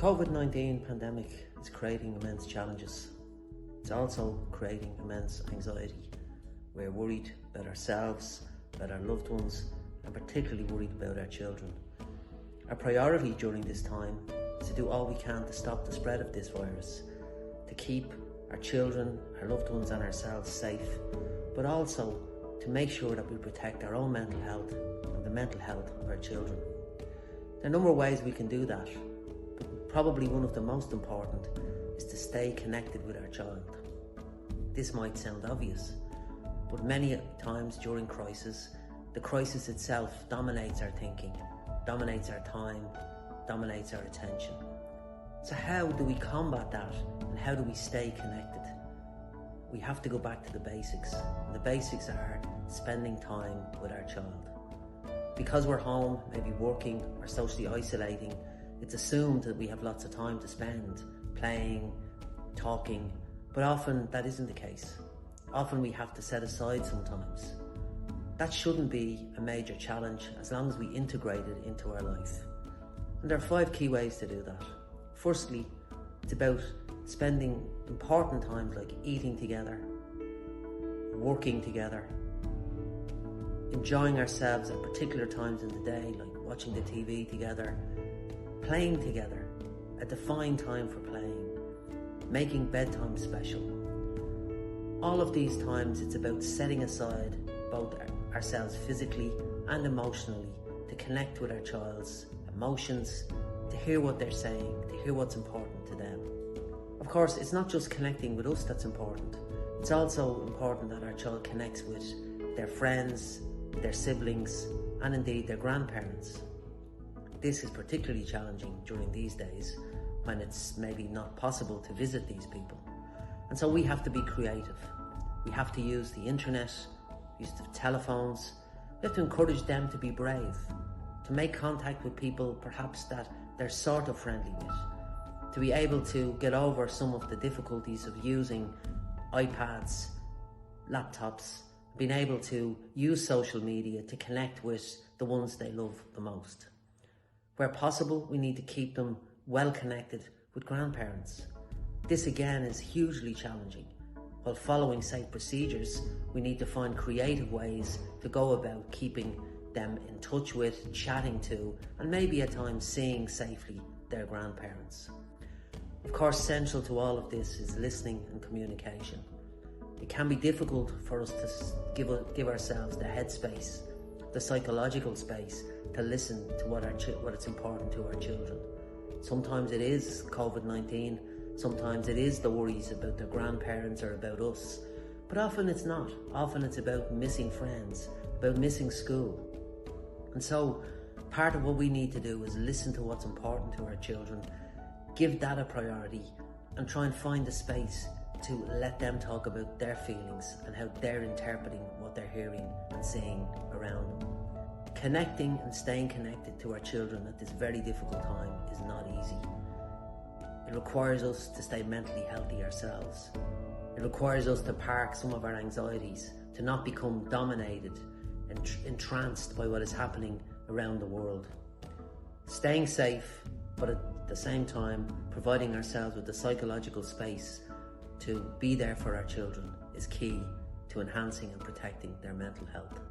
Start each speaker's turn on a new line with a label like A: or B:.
A: The COVID-19 pandemic is creating immense challenges. It's also creating immense anxiety. We're worried about ourselves, about our loved ones, and particularly worried about our children. Our priority during this time is to do all we can to stop the spread of this virus, to keep our children, our loved ones and ourselves safe, but also to make sure that we protect our own mental health and the mental health of our children. There are a number of ways we can do that, but probably one of the most important is to stay connected with our child. This might sound obvious, but many times during crisis, the crisis itself dominates our thinking, dominates our time, dominates our attention. So how do we combat that, and how do we stay connected? We have to go back to the basics, and the basics are spending time with our child. Because we're home, maybe working or socially isolating, it's assumed that we have lots of time to spend playing, talking, but often that isn't the case. Often we have to set aside sometimes. That shouldn't be a major challenge as long as we integrate it into our life. And there are 5 key ways to do that. Firstly, it's about spending important times like eating together, working together, enjoying ourselves at particular times in the day, like watching the TV together, playing together, a defined time for playing, making bedtime special. All of these times it's about setting aside both ourselves physically and emotionally to connect with our child's emotions, to hear what they're saying, to hear what's important to them. Of course, it's not just connecting with us that's important. It's also important that our child connects with their friends, their siblings, and indeed their grandparents. This is particularly challenging during these days when it's maybe not possible to visit these people. And so we have to be creative. We have to use the internet, use the telephones. We have to encourage them to be brave, to make contact with people perhaps that they're sort of friendly with, to be able to get over some of the difficulties of using iPads, laptops, being able to use social media to connect with the ones they love the most. Where possible, we need to keep them well connected with grandparents. This again is hugely challenging. While following safe procedures, we need to find creative ways to go about keeping them in touch with, chatting to, and maybe at times seeing safely their grandparents. Of course, central to all of this is listening and communication. It can be difficult for us to give ourselves the headspace, the psychological space to listen to what is important to our children. Sometimes it is COVID-19, sometimes it is the worries about their grandparents or about us, but often it's not. Often it's about missing friends, about missing school. And so part of what we need to do is listen to what's important to our children, give that a priority, and try and find a space to let them talk about their feelings and how they're interpreting what they're hearing and seeing around them. Connecting and staying connected to our children at this very difficult time is not easy. It requires us to stay mentally healthy ourselves. It requires us to park some of our anxieties, to not become dominated and entranced by what is happening around the world. Staying safe, but at the same time providing ourselves with the psychological space to be there for our children is key to enhancing and protecting their mental health.